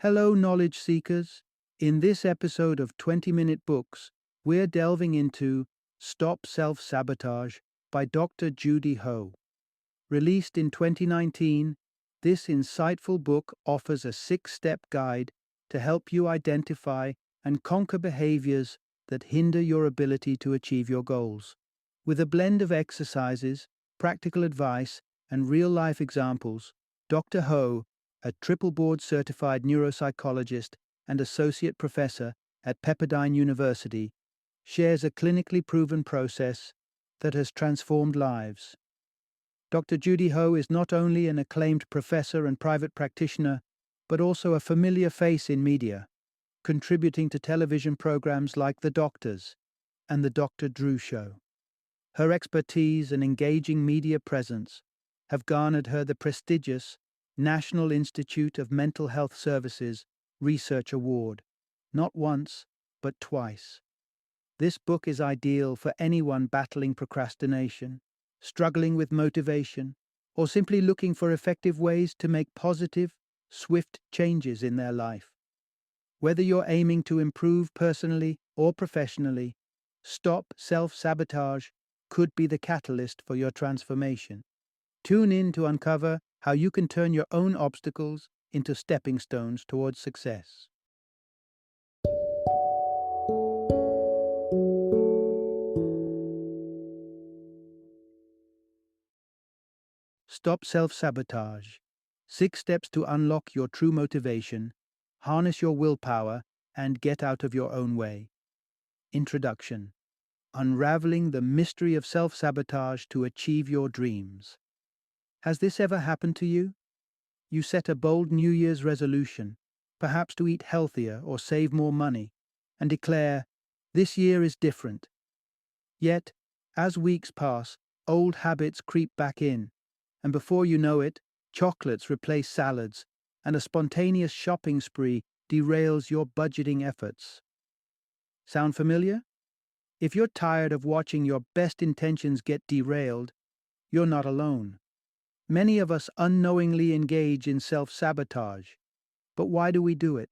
Hello, knowledge seekers. In this episode of 20-Minute Books, we're delving into Stop Self-Sabotage by Dr. Judy Ho. Released in 2019, this insightful book offers a 6-step guide to help you identify and conquer behaviors that hinder your ability to achieve your goals. With a blend of exercises, practical advice, and real-life examples, Dr. Ho, a triple board certified neuropsychologist and associate professor at Pepperdine University, shares a clinically proven process that has transformed lives. Dr. Judy Ho is not only an acclaimed professor and private practitioner, but also a familiar face in media, contributing to television programs like The Doctors and The Dr. Drew Show. Her expertise and engaging media presence have garnered her the prestigious National Institute of Mental Health Services Research Award, not once, but twice. This book is ideal for anyone battling procrastination, struggling with motivation, or simply looking for effective ways to make positive, swift changes in their life. Whether you're aiming to improve personally or professionally, Stop Self-Sabotage could be the catalyst for your transformation. Tune in to uncover how you can turn your own obstacles into stepping stones towards success. Stop Self-Sabotage. 6 steps to unlock your true motivation, harness your willpower, and get out of your own way. Introduction. Unraveling the mystery of self-sabotage to achieve your dreams. Has this ever happened to you? You set a bold New Year's resolution, perhaps to eat healthier or save more money, and declare, "This year is different." Yet, as weeks pass, old habits creep back in, and before you know it, chocolates replace salads, and a spontaneous shopping spree derails your budgeting efforts. Sound familiar? If you're tired of watching your best intentions get derailed, you're not alone. Many of us unknowingly engage in self-sabotage. But why do we do it?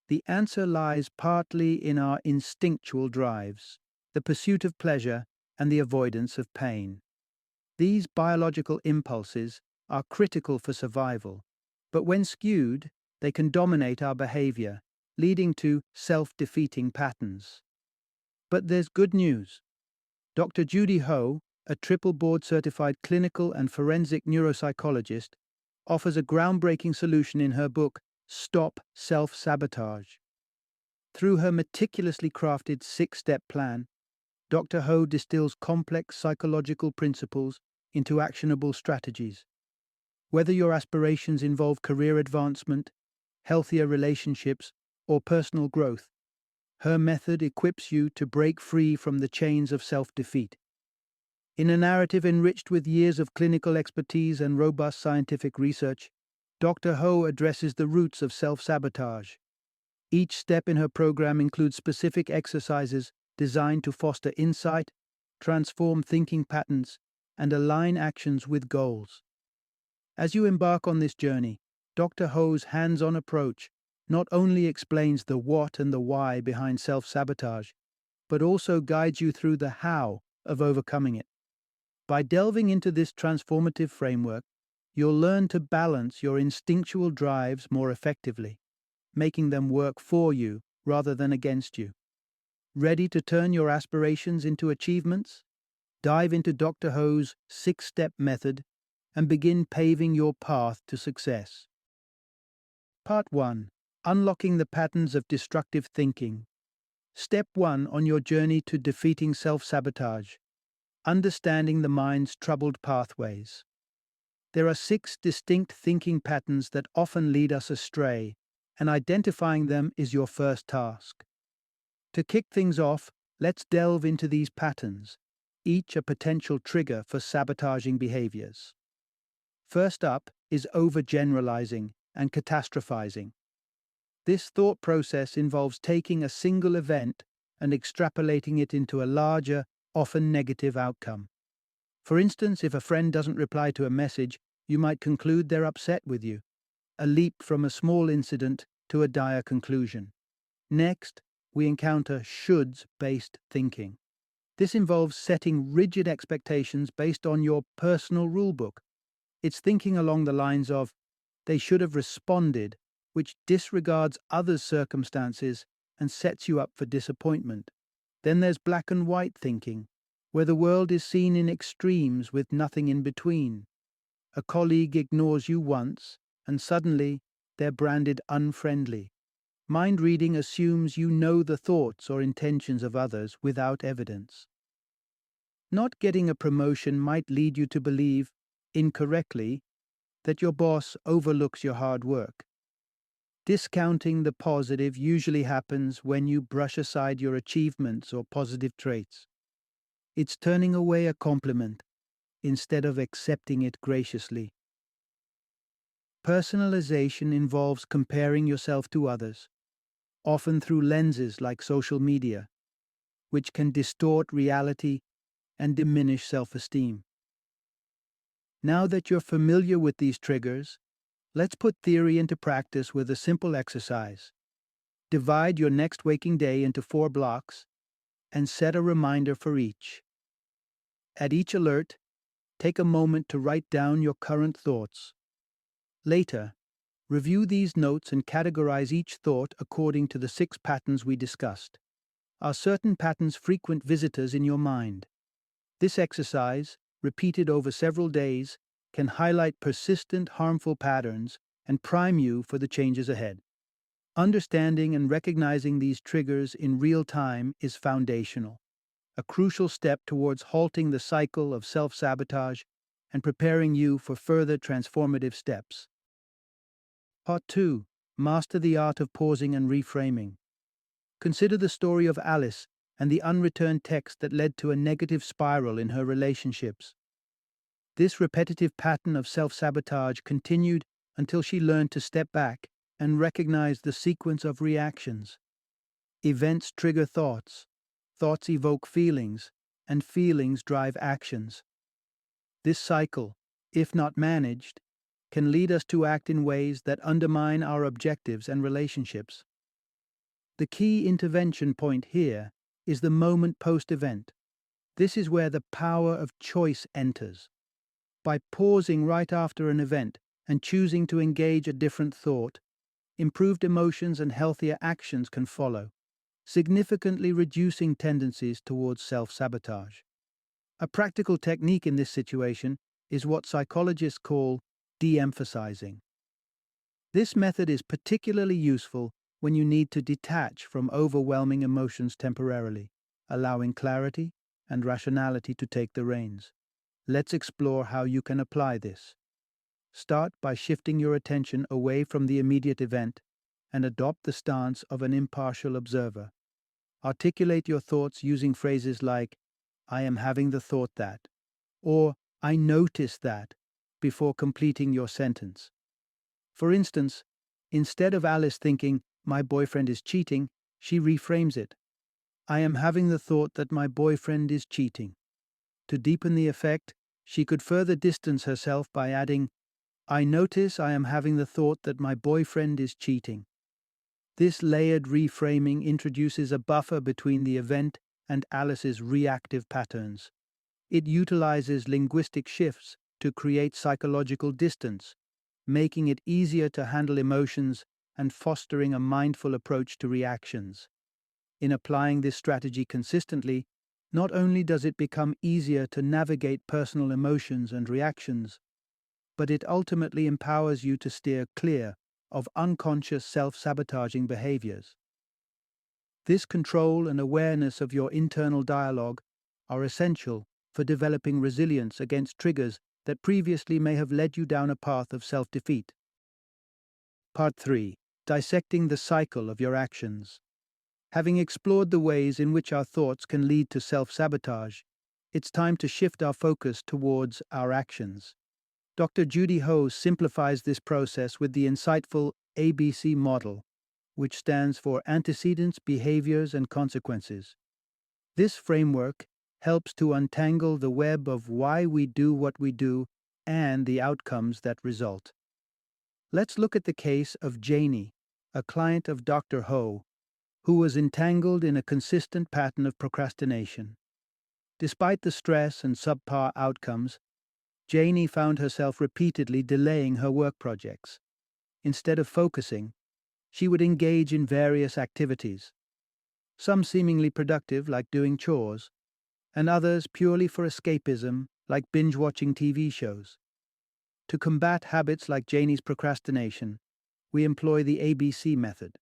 The answer lies partly in our instinctual drives, the pursuit of pleasure and the avoidance of pain. These biological impulses are critical for survival, but when skewed, they can dominate our behavior, leading to self-defeating patterns. But there's good news. Dr. Judy Ho, a triple board certified clinical and forensic neuropsychologist, offers a groundbreaking solution in her book, Stop Self-Sabotage. Through her meticulously crafted 6-step plan, Dr. Ho distills complex psychological principles into actionable strategies. Whether your aspirations involve career advancement, healthier relationships, or personal growth, her method equips you to break free from the chains of self-defeat. In a narrative enriched with years of clinical expertise and robust scientific research, Dr. Ho addresses the roots of self-sabotage. Each step in her program includes specific exercises designed to foster insight, transform thinking patterns, and align actions with goals. As you embark on this journey, Dr. Ho's hands-on approach not only explains the what and the why behind self-sabotage, but also guides you through the how of overcoming it. By delving into this transformative framework, you'll learn to balance your instinctual drives more effectively, making them work for you rather than against you. Ready to turn your aspirations into achievements? Dive into Dr. Ho's 6-step method and begin paving your path to success. Part 1. Unlocking the patterns of destructive thinking. Step 1 on your journey to defeating self-sabotage. Understanding the mind's troubled pathways. There are 6 distinct thinking patterns that often lead us astray, and identifying them is your first task. To kick things off, let's delve into these patterns, each a potential trigger for sabotaging behaviors. First up is overgeneralizing and catastrophizing. This thought process involves taking a single event and extrapolating it into a larger, often negative outcome. For instance, if a friend doesn't reply to a message, you might conclude they're upset with you. A leap from a small incident to a dire conclusion. Next, we encounter shoulds-based thinking. This involves setting rigid expectations based on your personal rulebook. It's thinking along the lines of, they should have responded, which disregards others' circumstances and sets you up for disappointment. Then there's black and white thinking, where the world is seen in extremes with nothing in between. A colleague ignores you once, and suddenly they're branded unfriendly. Mind reading assumes you know the thoughts or intentions of others without evidence. Not getting a promotion might lead you to believe, incorrectly, that your boss overlooks your hard work. Discounting the positive usually happens when you brush aside your achievements or positive traits. It's turning away a compliment instead of accepting it graciously. Personalization involves comparing yourself to others, often through lenses like social media, which can distort reality and diminish self-esteem. Now that you're familiar with these triggers, let's put theory into practice with a simple exercise. Divide your next waking day into 4 blocks and set a reminder for each. At each alert, take a moment to write down your current thoughts. Later, review these notes and categorize each thought according to the 6 patterns we discussed. Are certain patterns frequent visitors in your mind? This exercise, repeated over several days, can highlight persistent harmful patterns and prime you for the changes ahead. Understanding and recognizing these triggers in real time is foundational, a crucial step towards halting the cycle of self-sabotage and preparing you for further transformative steps. Part 2. Master the art of pausing and reframing. Consider the story of Alice and the unreturned text that led to a negative spiral in her relationships. This repetitive pattern of self-sabotage continued until she learned to step back and recognize the sequence of reactions. Events trigger thoughts, thoughts evoke feelings, and feelings drive actions. This cycle, if not managed, can lead us to act in ways that undermine our objectives and relationships. The key intervention point here is the moment post-event. This is where the power of choice enters. By pausing right after an event and choosing to engage a different thought, improved emotions and healthier actions can follow, significantly reducing tendencies towards self-sabotage. A practical technique in this situation is what psychologists call de-emphasizing. This method is particularly useful when you need to detach from overwhelming emotions temporarily, allowing clarity and rationality to take the reins. Let's explore how you can apply this. Start by shifting your attention away from the immediate event and adopt the stance of an impartial observer. Articulate your thoughts using phrases like, "I am having the thought that," or "I noticed that," before completing your sentence. For instance, instead of Alice thinking, "My boyfriend is cheating," she reframes it, "I am having the thought that my boyfriend is cheating." To deepen the effect, she could further distance herself by adding, "I notice I am having the thought that my boyfriend is cheating." This layered reframing introduces a buffer between the event and Alice's reactive patterns. It utilizes linguistic shifts to create psychological distance, making it easier to handle emotions and fostering a mindful approach to reactions. In applying this strategy consistently, not only does it become easier to navigate personal emotions and reactions, but it ultimately empowers you to steer clear of unconscious self-sabotaging behaviors. This control and awareness of your internal dialogue are essential for developing resilience against triggers that previously may have led you down a path of self-defeat. Part 3. Dissecting the cycle of your actions. Having explored the ways in which our thoughts can lead to self-sabotage, it's time to shift our focus towards our actions. Dr. Judy Ho simplifies this process with the insightful ABC model, which stands for Antecedents, Behaviors, and Consequences. This framework helps to untangle the web of why we do what we do and the outcomes that result. Let's look at the case of Janie, a client of Dr. Ho, who was entangled in a consistent pattern of procrastination. Despite the stress and subpar outcomes, Janie found herself repeatedly delaying her work projects. Instead of focusing, she would engage in various activities, some seemingly productive, like doing chores, and others purely for escapism, like binge-watching TV shows. To combat habits like Janie's procrastination, we employ the ABC method.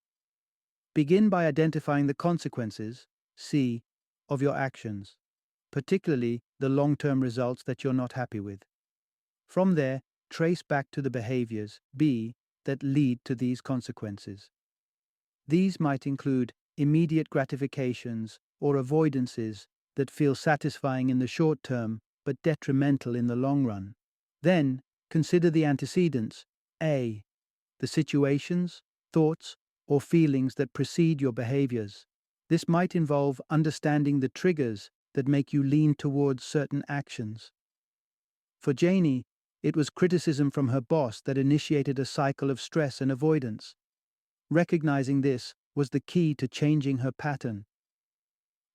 Begin by identifying the consequences, C, of your actions, particularly the long-term results that you're not happy with. From there, trace back to the behaviors, B, that lead to these consequences. These might include immediate gratifications or avoidances that feel satisfying in the short term but detrimental in the long run. Then, consider the antecedents, A, the situations, thoughts, or feelings that precede your behaviors. This might involve understanding the triggers that make you lean towards certain actions. For Janie, it was criticism from her boss that initiated a cycle of stress and avoidance. Recognizing this was the key to changing her pattern.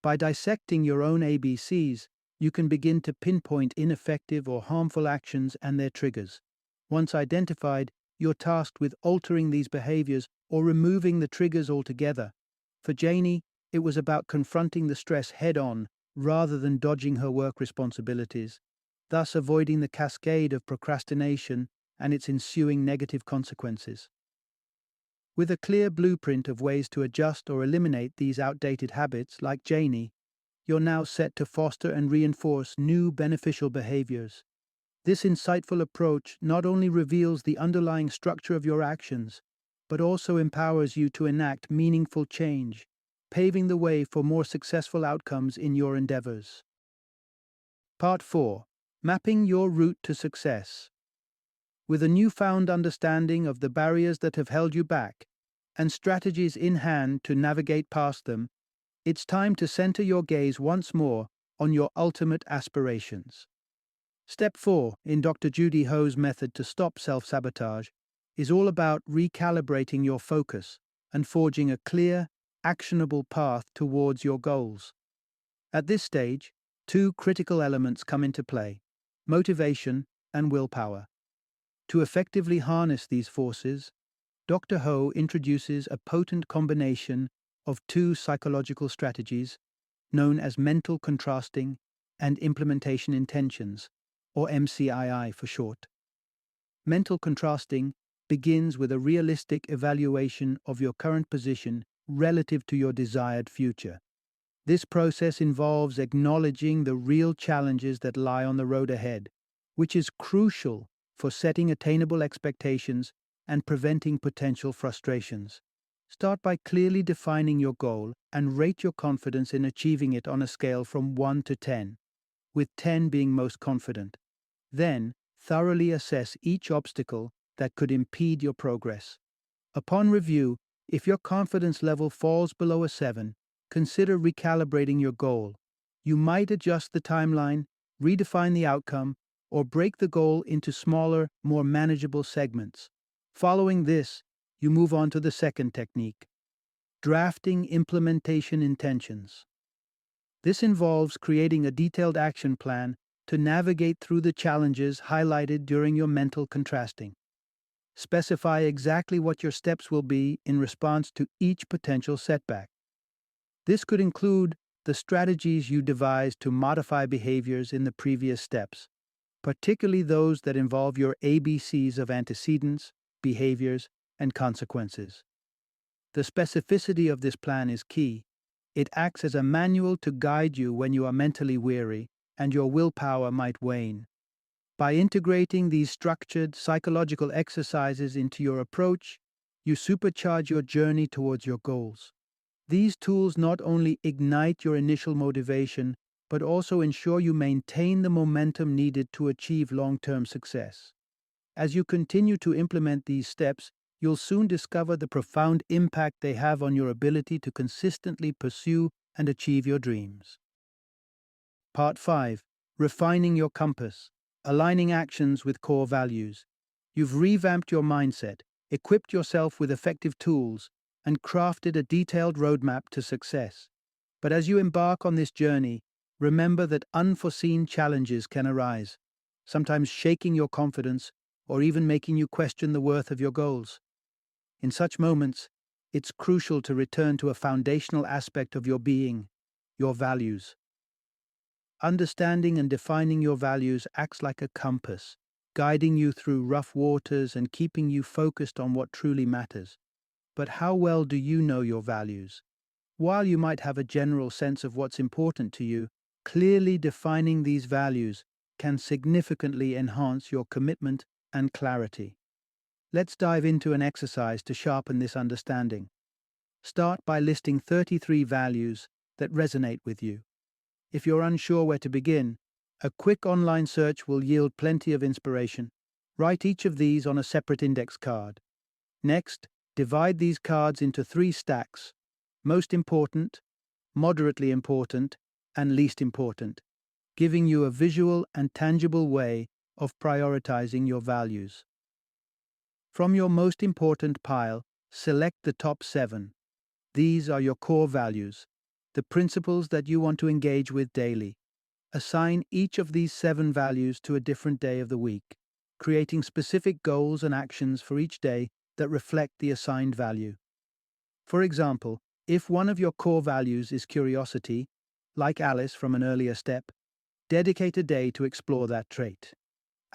By dissecting your own ABCs, you can begin to pinpoint ineffective or harmful actions and their triggers. Once identified, you're tasked with altering these behaviors or removing the triggers altogether. For Janie, it was about confronting the stress head-on rather than dodging her work responsibilities, thus avoiding the cascade of procrastination and its ensuing negative consequences. With a clear blueprint of ways to adjust or eliminate these outdated habits, like Janie, you're now set to foster and reinforce new beneficial behaviors. This insightful approach not only reveals the underlying structure of your actions, but also empowers you to enact meaningful change, paving the way for more successful outcomes in your endeavors. Part 4. Mapping your route to success. With a newfound understanding of the barriers that have held you back, and strategies in hand to navigate past them, it's time to center your gaze once more on your ultimate aspirations. Step 4 in Dr. Judy Ho's method to stop self-sabotage is all about recalibrating your focus and forging a clear, actionable path towards your goals. At this stage, two critical elements come into play: motivation and willpower. To effectively harness these forces, Dr. Ho introduces a potent combination of two psychological strategies known as mental contrasting and implementation intentions, or MCII for short. Mental contrasting begins with a realistic evaluation of your current position relative to your desired future. This process involves acknowledging the real challenges that lie on the road ahead, which is crucial for setting attainable expectations and preventing potential frustrations. Start by clearly defining your goal and rate your confidence in achieving it on a scale from 1 to 10, with 10 being most confident. Then, thoroughly assess each obstacle that could impede your progress. Upon review, if your confidence level falls below a 7, consider recalibrating your goal. You might adjust the timeline, redefine the outcome, or break the goal into smaller, more manageable segments. Following this, you move on to the second technique: drafting implementation intentions. This involves creating a detailed action plan to navigate through the challenges highlighted during your mental contrasting. Specify exactly what your steps will be in response to each potential setback. This could include the strategies you devised to modify behaviors in the previous steps, particularly those that involve your ABCs of antecedents, behaviors, and consequences. The specificity of this plan is key. It acts as a manual to guide you when you are mentally weary and your willpower might wane. By integrating these structured psychological exercises into your approach, you supercharge your journey towards your goals. These tools not only ignite your initial motivation, but also ensure you maintain the momentum needed to achieve long-term success. As you continue to implement these steps, you'll soon discover the profound impact they have on your ability to consistently pursue and achieve your dreams. Part 5. Refining your compass. Aligning actions with core values. You've revamped your mindset, equipped yourself with effective tools, and crafted a detailed roadmap to success. But as you embark on this journey, remember that unforeseen challenges can arise, sometimes shaking your confidence or even making you question the worth of your goals. In such moments, it's crucial to return to a foundational aspect of your being, your values. Understanding and defining your values acts like a compass, guiding you through rough waters and keeping you focused on what truly matters. But how well do you know your values? While you might have a general sense of what's important to you, clearly defining these values can significantly enhance your commitment and clarity. Let's dive into an exercise to sharpen this understanding. Start by listing 33 values that resonate with you. If you're unsure where to begin, a quick online search will yield plenty of inspiration. Write each of these on a separate index card. Next, divide these cards into 3 stacks: most important, moderately important, and least important, giving you a visual and tangible way of prioritizing your values. From your most important pile, select the top 7. These are your core values, the principles that you want to engage with daily. Assign each of these 7 values to a different day of the week, creating specific goals and actions for each day that reflect the assigned value. For example, if one of your core values is curiosity, like Alice from an earlier step, dedicate a day to explore that trait.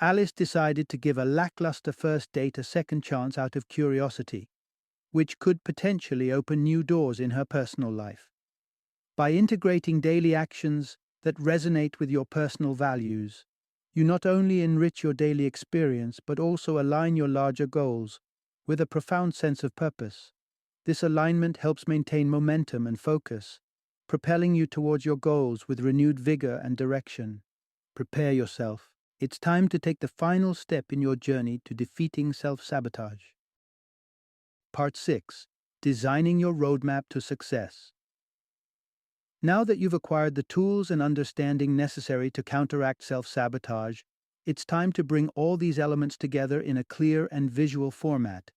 Alice decided to give a lackluster first date a second chance out of curiosity, which could potentially open new doors in her personal life. By integrating daily actions that resonate with your personal values, you not only enrich your daily experience but also align your larger goals with a profound sense of purpose. This alignment helps maintain momentum and focus, propelling you towards your goals with renewed vigor and direction. Prepare yourself. It's time to take the final step in your journey to defeating self-sabotage. Part 6. Designing your roadmap to success. Now that you've acquired the tools and understanding necessary to counteract self-sabotage, it's time to bring all these elements together in a clear and visual format.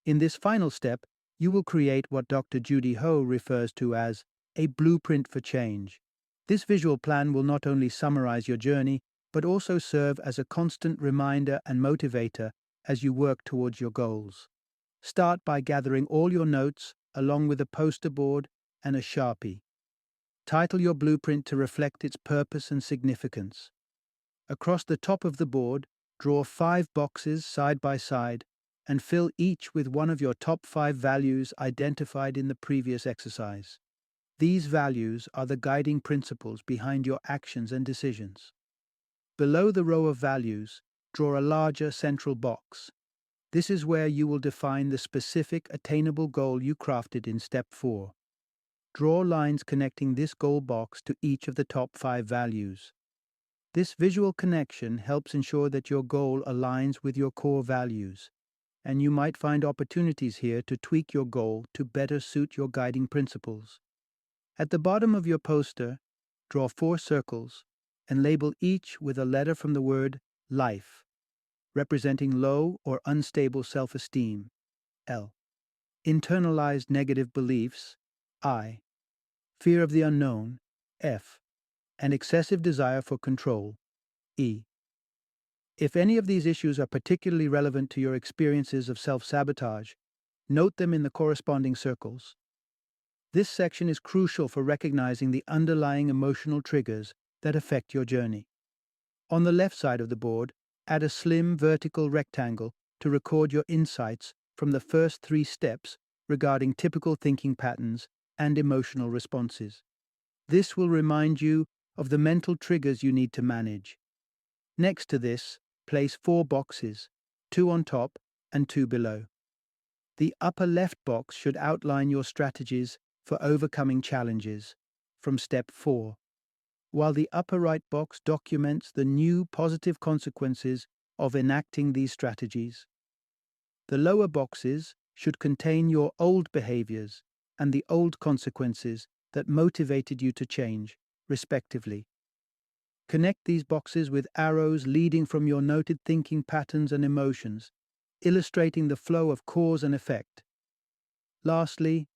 In this final step, you will create what Dr. Judy Ho refers to as a blueprint for change. This visual plan will not only summarize your journey, but also serve as a constant reminder and motivator as you work towards your goals. Start by gathering all your notes, along with a poster board and a Sharpie. Title your blueprint to reflect its purpose and significance. Across the top of the board, draw 5 boxes side by side and fill each with one of your top 5 values identified in the previous exercise. These values are the guiding principles behind your actions and decisions. Below the row of values, draw a larger central box. This is where you will define the specific attainable goal you crafted in step 4. Draw lines connecting this goal box to each of the top 5 values. This visual connection helps ensure that your goal aligns with your core values, and you might find opportunities here to tweak your goal to better suit your guiding principles. At the bottom of your poster, draw 4 circles and label each with a letter from the word life, representing low or unstable self-esteem, L. Internalized negative beliefs, I. Fear of the unknown, F. And excessive desire for control, E. If any of these issues are particularly relevant to your experiences of self-sabotage, note them in the corresponding circles. This section is crucial for recognizing the underlying emotional triggers that affect your journey. On the left side of the board, add a slim vertical rectangle to record your insights from the first 3 steps regarding typical thinking patterns and emotional responses. This will remind you of the mental triggers you need to manage. Next to this, place 4 boxes, 2 on top and 2 below. The upper left box should outline your strategies for overcoming challenges from step 4, while the upper right box documents the new positive consequences of enacting these strategies. The lower boxes should contain your old behaviors and the old consequences that motivated you to change, respectively. Connect these boxes with arrows leading from your noted thinking patterns and emotions, illustrating the flow of cause and effect. Lastly,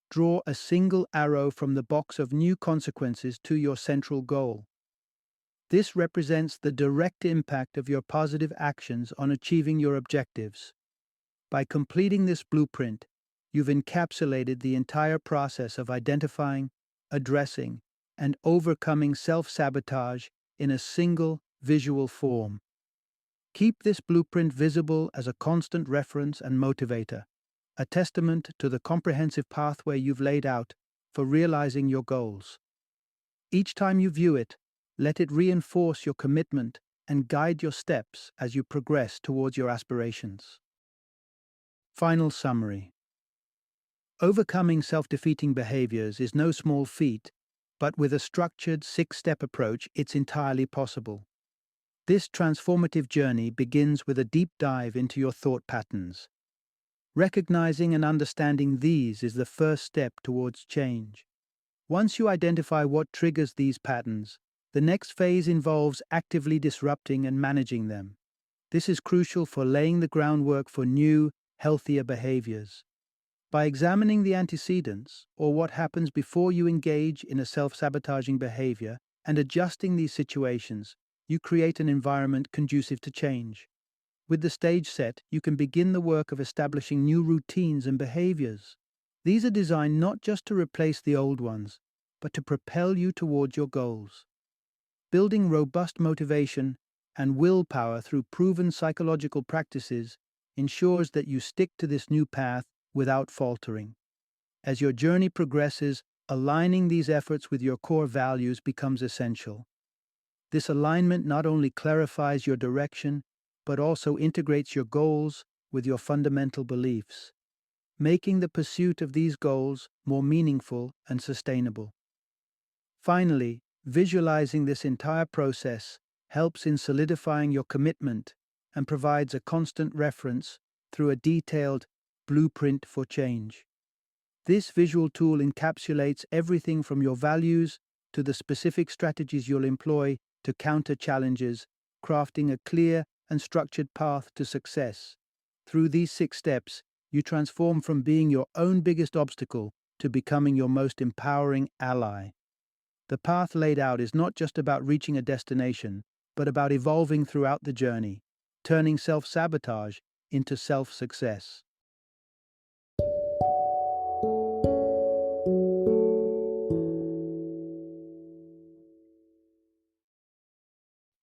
draw a single arrow from the box of new consequences to your central goal. This represents the direct impact of your positive actions on achieving your objectives. By completing this blueprint, you've encapsulated the entire process of identifying, addressing, and overcoming self-sabotage in a single visual form. Keep this blueprint visible as a constant reference and motivator, a testament to the comprehensive pathway you've laid out for realizing your goals. Each time you view it, let it reinforce your commitment and guide your steps as you progress towards your aspirations. Final summary. Overcoming self-defeating behaviors is no small feat, but with a structured six-step approach, it's entirely possible. This transformative journey begins with a deep dive into your thought patterns. Recognizing and understanding these is the first step towards change. Once you identify what triggers these patterns, the next phase involves actively disrupting and managing them. This is crucial for laying the groundwork for new, healthier behaviors. By examining the antecedents, or what happens before you engage in a self-sabotaging behavior, and adjusting these situations, you create an environment conducive to change. With the stage set, you can begin the work of establishing new routines and behaviors. These are designed not just to replace the old ones, but to propel you toward your goals. Building robust motivation and willpower through proven psychological practices ensures that you stick to this new path without faltering. As your journey progresses, aligning these efforts with your core values becomes essential. This alignment not only clarifies your direction, but also integrates your goals with your fundamental beliefs, making the pursuit of these goals more meaningful and sustainable. Finally, visualizing this entire process helps in solidifying your commitment and provides a constant reference through a detailed blueprint for change. This visual tool encapsulates everything from your values to the specific strategies you'll employ to counter challenges, crafting a clear and structured path to success. Through these 6 steps, you transform from being your own biggest obstacle to becoming your most empowering ally. The path laid out is not just about reaching a destination, but about evolving throughout the journey, turning self-sabotage into self-success.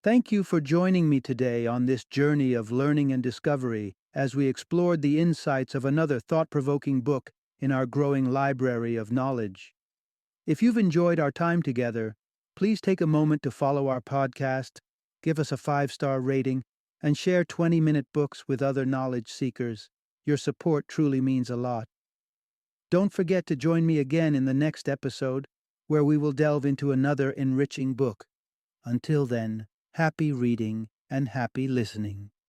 Thank you for joining me today on this journey of learning and discovery as we explored the insights of another thought-provoking book in our growing library of knowledge. If you've enjoyed our time together, please take a moment to follow our podcast, give us a 5-star rating, and share 20-minute books with other knowledge seekers. Your support truly means a lot. Don't forget to join me again in the next episode, where we will delve into another enriching book. Until then, happy reading and happy listening.